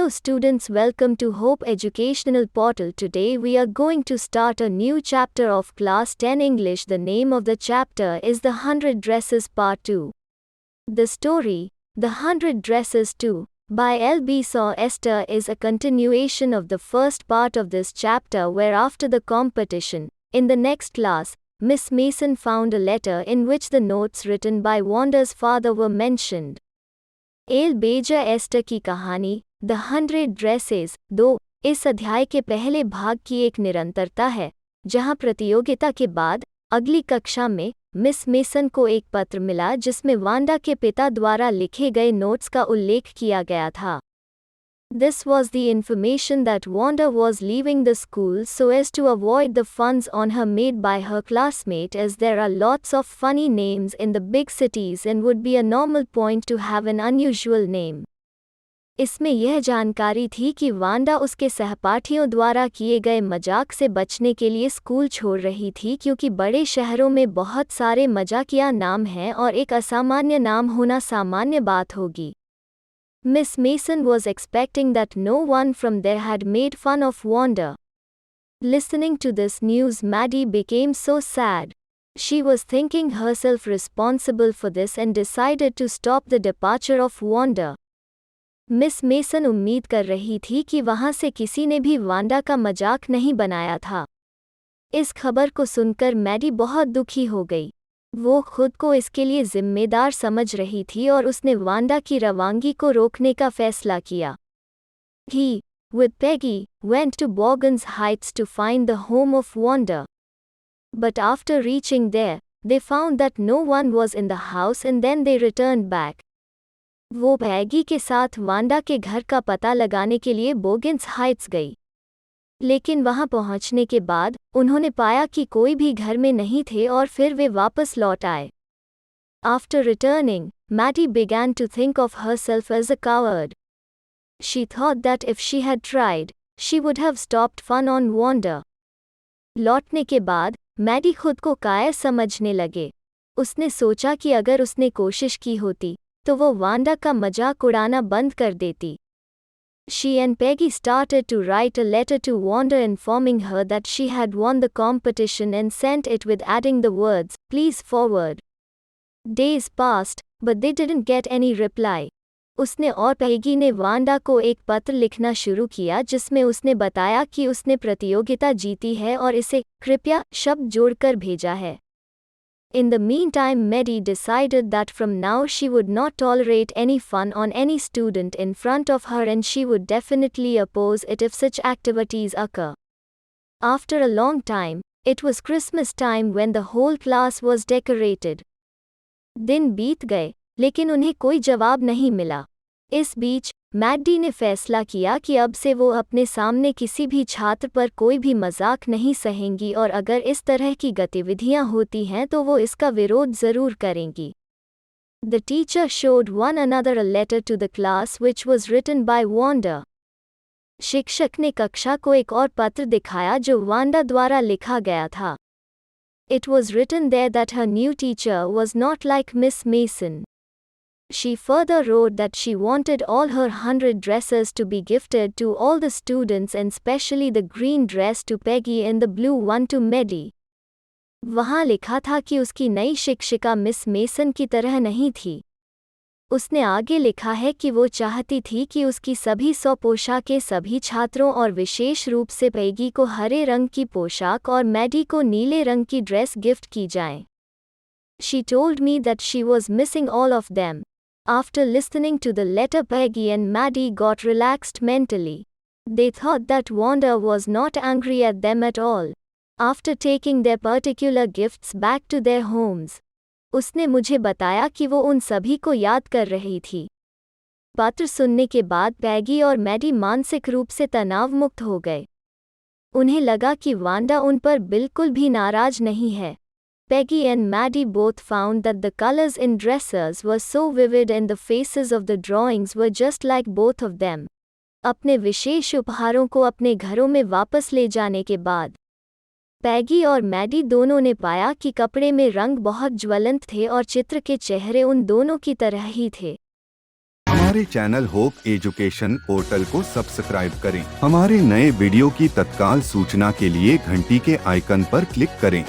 Hello students, welcome to Hope Educational Portal. Today we are going to start a new chapter of Class 10 English. The name of the chapter is The 100 Dresses Part 2. The story, The 100 Dresses 2, by L.B. Saw Esther is a continuation of the first part of this chapter where after the competition, in the next class, Miss Mason found a letter in which the notes written by Wanda's father were mentioned. L बेजा ester की कहानी the 100 dresses 2 इस अध्याय के पहले भाग की एक निरंतरता है, जहां प्रतियोगिता के बाद अगली कक्षा में मिस मेसन को एक पत्र मिला जिसमें वांडा के पिता द्वारा लिखे गए नोट्स का उल्लेख किया गया था. This was the information that Wanda was leaving the school so as to avoid the funs on her made by her classmate, as there are lots of funny names in the big cities and would be a normal point to have an unusual name. इसमें यह जानकारी थी कि Wanda उसके सहपाठियों द्वारा किए गए मजाक से बचने के लिए स्कूल छोड़ रही थी, क्योंकि बड़े शहरों में बहुत सारे मजाकिया नाम हैं और एक असामान्य नाम होना सामान्य बात होगी. Miss Mason was expecting that no one from there had made fun of Wanda. Listening to this news, Maddie became so sad. She was thinking herself responsible for this and decided to stop the departure of Wanda. Miss Mason उम्मीद कर रही थी कि वहां से किसी ने भी वांडा का मजाक नहीं बनाया था. इस खबर को सुनकर मैडी बहुत दुखी हो गई. वो खुद को इसके लिए जिम्मेदार समझ रही थी और उसने वांडा की रवानगी को रोकने का फैसला किया. He, with Peggy, went to Borgans Heights to find the home of Wanda. But after reaching there, they found that no one was in the house and then they returned back. वो पैगी के साथ Wanda के घर का पता लगाने के लिए बोगिन्स हाइट्स गई. लेकिन वहां पहुंचने के बाद उन्होंने पाया कि कोई भी घर में नहीं थे और फिर वे वापस लौट आए. After returning, Maddie began to think of herself as a coward. She thought that if she had tried, she would have stopped fun on Wanda. लौटने के बाद मैडी खुद को कायर समझने लगे. उसने सोचा कि अगर उसने कोशिश की होती तो वो वांडा का मजाक उड़ाना बंद कर देती. She and Peggy started to write a letter to Wanda informing her that she had won the competition and sent it with adding the words, "Please forward." Days passed, but they didn't get any reply. उसने और पैगी ने Wanda को एक पत्र लिखना शुरू किया जिसमें उसने बताया कि उसने प्रतियोगिता जीती है और इसे कृपया शब्द जोड़कर भेजा है. In the meantime, Maddie decided that from now she would not tolerate any fun on any student in front of her and she would definitely oppose it if such activities occur. After a long time, it was Christmas time when the whole class was decorated. दिन बीत गए, लेकिन उन्हें कोई जवाब नहीं मिला. इस बीच मैडी ने फैसला किया कि अब से वो अपने सामने किसी भी छात्र पर कोई भी मजाक नहीं सहेंगी और अगर इस तरह की गतिविधियां होती हैं तो वो इसका विरोध ज़रूर करेंगी. The teacher showed one another a letter to the class which was written by Wanda. शिक्षक ने कक्षा को एक और पत्र दिखाया जो वांडा द्वारा लिखा गया था. It was written there that her new teacher was not like Miss Mason. She further wrote that she wanted all her 100 dresses to be gifted to all the students and specially the green dress to Peggy and the blue one to Maddie. वहाँ लिखा था कि उसकी नई शिक्षिका miss mason की तरह नहीं थी. उसने आगे लिखा है कि वो चाहती थी कि उसकी सभी 100 पोशाकें सभी छात्रों और विशेष रूप से पैगी को हरे रंग की पोशाक और मैडी को नीले रंग की ड्रेस गिफ्ट की जाएं. She told me that she was missing all of them. After listening to the letter, Peggy and Maddie got relaxed mentally. They thought that Wanda was not angry at them at all. After taking their particular gifts back to their homes, उसने मुझे बताया कि वो उन सभी को याद कर रही थी. पत्र सुनने के बाद पैगी और मैडी मानसिक रूप से तनाव मुक्त हो गए. उन्हें लगा कि वांडा उन पर बिल्कुल भी नाराज नहीं है. Peggy and Maddie both found that the colors in dresses were so vivid and the faces of the drawings were just like both of them. अपने विशेष उपहारों को अपने घरों में वापस ले जाने के बाद पैगी और मैडी दोनों ने पाया कि कपड़े में रंग बहुत ज्वलंत थे और चित्र के चेहरे उन दोनों की तरह ही थे. हमारे चैनल होप एजुकेशन पोर्टल को सब्सक्राइब करें। हमारे नए वीडियो की तत्काल सूचना के लिए घंटी के आइकन पर क्लिक करें।